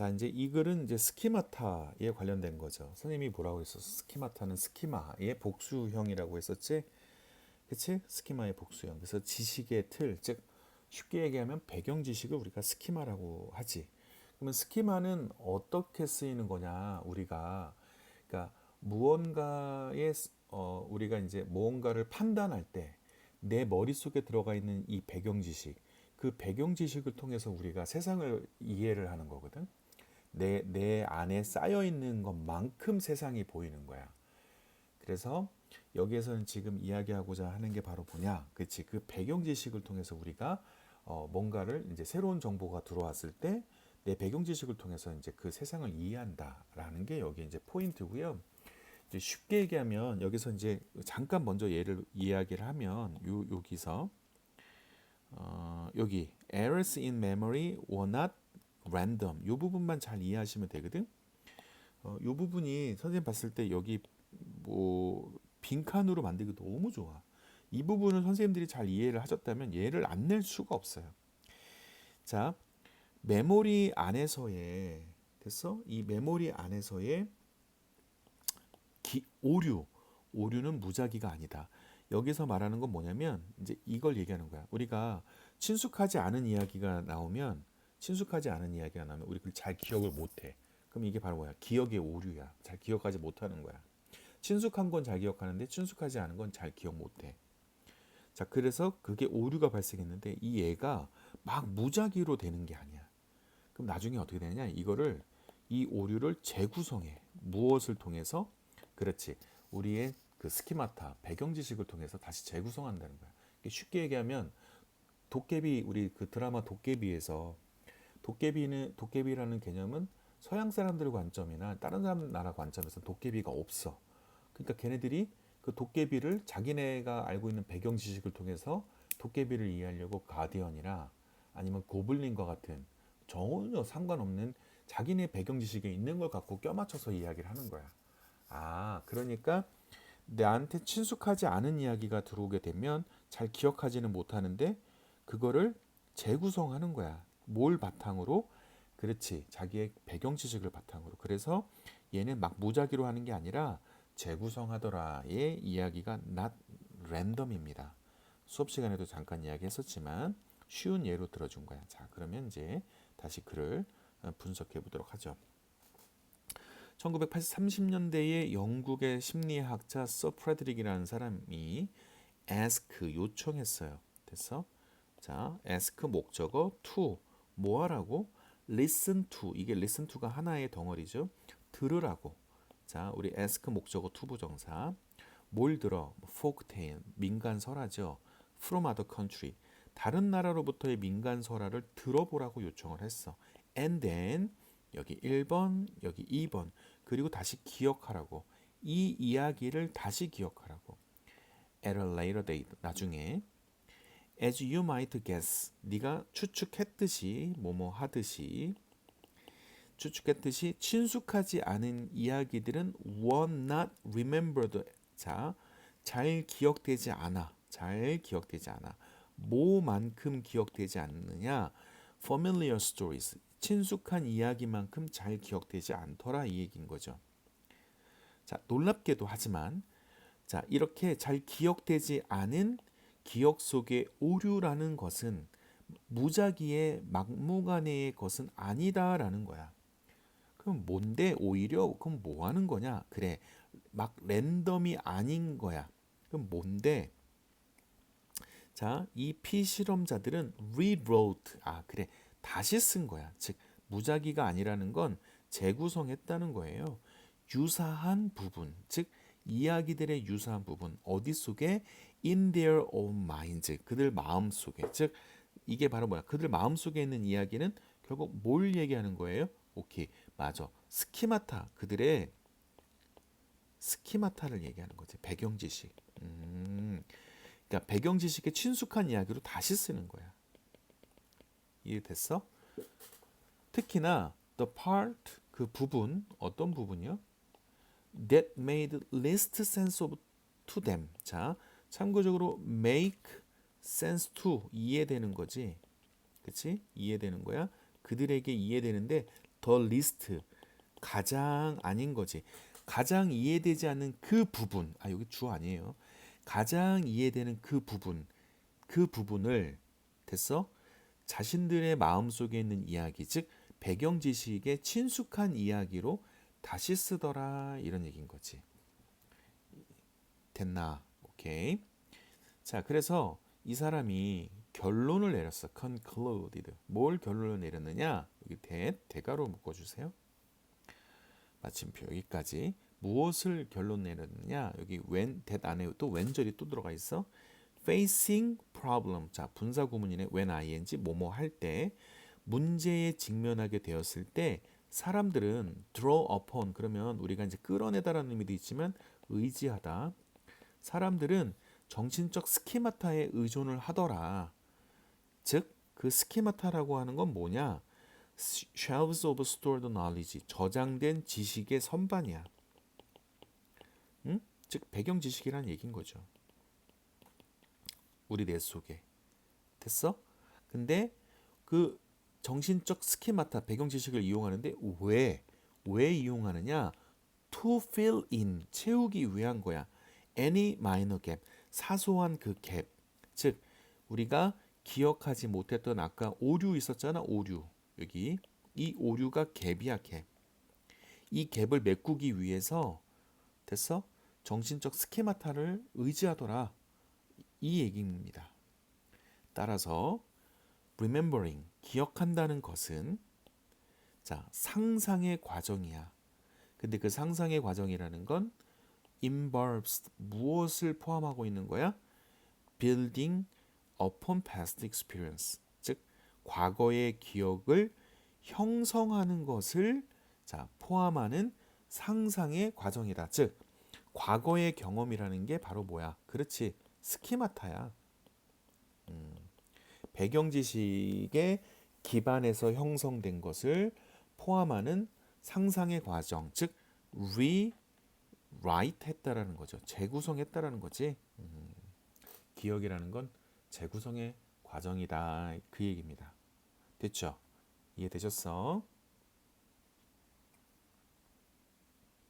자, 이제 이 글은 이제 스키마타에 관련된 거죠. 선생님이 뭐라고 했었어? 스키마타는 스키마의 복수형이라고 했었지? 그치? 스키마의 복수형. 그래서 지식의 틀, 즉 쉽게 얘기하면 배경 지식을 우리가 스키마라고 하지. 그러면 스키마는 어떻게 쓰이는 거냐? 우리가 그러니까 무언가의 우리가 이제 무언가를 판단할 때 내 머릿속에 들어가 있는 이 배경 지식, 그 배경 지식을 통해서 우리가 세상을 이해를 하는 거거든. 내 안에 쌓여 있는 것만큼 세상이 보이는 거야. 그래서 여기에서는 지금 이야기하고자 하는 게 바로 뭐냐? 그치? 그 배경 지식을 통해서 우리가 뭔가를 이제 새로운 정보가 들어왔을 때 내 배경 지식을 통해서 이제 그 세상을 이해한다라는 게 여기 이제 포인트고요. 이제 쉽게 얘기하면 여기서 이제 잠깐 먼저 예를 이야기를 하면 여기서 여기 errors in memory were not random 이 부분만 잘 이해하시면 되거든. 이 부분이 선생님 봤을 때 여기 뭐 빈칸으로 만들기 너무 좋아. 이 부분을 선생님들이 잘 이해를 하셨다면 얘를 안 낼 수가 없어요. 자, 메모리 안에서의 됐어? 이 메모리 안에서의 오류는 무작위가 아니다. 여기서 말하는 건 뭐냐면 이제 이걸 얘기하는 거야. 우리가 친숙하지 않은 이야기가 나오면 우리 그걸 잘 기억을 못 해. 그럼 이게 바로 뭐야? 기억의 오류야. 잘 기억하지 못하는 거야. 친숙한 건 잘 기억하는데 친숙하지 않은 건 잘 기억 못 해. 자, 그래서 그게 오류가 발생했는데 이 애가 막 무작위로 되는 게 아니야. 그럼 나중에 어떻게 되느냐? 이 오류를 재구성해. 무엇을 통해서? 그렇지. 우리의 그 스키마타, 배경 지식을 통해서 다시 재구성한다는 거야. 쉽게 얘기하면 도깨비 우리 그 드라마 도깨비에서 도깨비라는 개념은 서양 사람들 관점이나 다른 사람 나라 관점에서 도깨비가 없어. 그러니까 걔네들이 그 도깨비를 자기네가 알고 있는 배경 지식을 통해서 도깨비를 이해하려고 가디언이나 아니면 고블린과 같은 전혀 상관없는 자기네 배경 지식에 있는 걸 갖고 껴맞춰서 이야기를 하는 거야. 아, 그러니까 나한테 친숙하지 않은 이야기가 들어오게 되면 잘 기억하지는 못하는데 그거를 재구성하는 거야. 뭘 바탕으로? 그렇지. 자기의 배경 지식을 바탕으로. 그래서 얘는 막 무작위로 하는 게 아니라 재구성하더라의 이야기가 not random입니다. 수업 시간에도 잠깐 이야기했었지만 쉬운 예로 들어준 거야. 자, 그러면 이제 다시 글을 분석해 보도록 하죠. 1930년대에 영국의 심리학자 서 프레드릭이라는 사람이 ask 요청했어요. 됐어? 자, ask 목적어 to 뭐 하라고? listen to 이게 listen to가 하나의 덩어리죠. 들으라고. 자, 우리 ask 목적어 to 부정사 뭘 들어? folktale 민간 설화죠. from other country 다른 나라로부터의 민간 설화를 들어보라고 요청을 했어. And then 여기 1번, 여기 2번 그리고 다시 기억하라고. 이 이야기를 다시 기억하라고. At a later date 나중에 as you might guess 네가 추측했듯이 뭐뭐 하듯이 추측했듯이 친숙하지 않은 이야기들은 were not remembered. 자, 잘 기억되지 않아. 잘 기억되지 않아. 뭐만큼 기억되지 않느냐? familiar stories. 친숙한 이야기만큼 잘 기억되지 않더라 이 얘기인 거죠. 자, 놀랍게도 하지만 자, 이렇게 잘 기억되지 않은 기억 속의 오류라는 것은 무작위의 막무가내의 것은 아니다라는 거야. 그럼 뭔데 오히려 그럼 뭐 하는 거냐? 그래. 막 랜덤이 아닌 거야. 그럼 뭔데? 자, 이 피실험자들은 rewrote. 아, 그래. 다시 쓴 거야. 즉 무작위가 아니라는 건 재구성했다는 거예요. 유사한 부분. 즉 이야기들의 유사한 부분. 어디 속에 in their own minds. 그들 마음 속에. 즉 이게 바로 뭐야? 그들 마음 속에 있는 이야기는 결국 뭘 얘기하는 거예요? 오케이. 맞아. 스키마타. 그들의 스키마타를 얘기하는 거지. 배경 지식. 그러니까 배경 지식에 친숙한 이야기로 다시 쓰는 거야. 이해됐어? 특히나 the part 그 부분 어떤 부분이요? That made least sense of to them. 자, 참고적으로 make sense to 이해되는 거지. 그치? 이해되는 거야. 그들에게 이해되는데 the least 가장 아닌 거지. 가장 이해되지 않는 그 부분. 아, 여기 주 아니에요. 가장 이해되는 그 부분. 그 부분을 됐어? 자신들의 마음속에 있는 이야기, 즉 배경 지식에 친숙한 이야기로 다시 쓰더라 이런 얘기인 거지. 됐나? 오케이. 자, 그래서 이 사람이 결론을 내렸어. concluded. 뭘 결론을 내렸느냐? 여기 대가로 묶어주세요. 마침표 여기까지. 무엇을 결론 내렸느냐? 여기 when that 안에 또 when절이 또 들어가 있어. facing problem. 자, 분사 구문이네. when ing 뭐뭐 할 때 문제에 직면하게 되었을 때 사람들은 draw upon 그러면 우리가 이제 끌어내다라는 의미도 있지만 의지하다. 사람들은 정신적 스키마타에 의존을 하더라. 즉, 그 스키마타라고 하는 건 뭐냐? shelves of stored knowledge, 저장된 지식의 선반이야. 응? 즉, 배경 지식이라는 얘기인 거죠. 우리 뇌 속에. 됐어? 근데 그 정신적 스키마타, 배경 지식을 이용하는데 왜 이용하느냐? to fill in, 채우기 위한 거야. any minor gap, 사소한 그 갭. 즉, 우리가 기억하지 못했던 아까 오류 있었잖아, 오류. 여기 이 오류가 갭이야, 갭. 이 갭을 메꾸기 위해서 됐어? 정신적 스키마타를 의지하더라. 이 얘기입니다. 따라서 remembering, 기억한다는 것은 자, 상상의 과정이야. 근데 그 상상의 과정이라는 건 involves 무엇을 포함하고 있는 거야? building upon past experience. 즉 과거의 기억을 형성하는 것을 자, 포함하는 상상의 과정이다. 즉 과거의 경험이라는 게 바로 뭐야? 그렇지. 스키마타야. 배경 지식에 기반해서 형성된 것을 포함하는 상상의 과정, 즉 rewrite 했다라는 거죠. 재구성했다라는 거지. 기억이라는 건 재구성의 과정이다. 그 얘기입니다. 됐죠? 이해되셨어?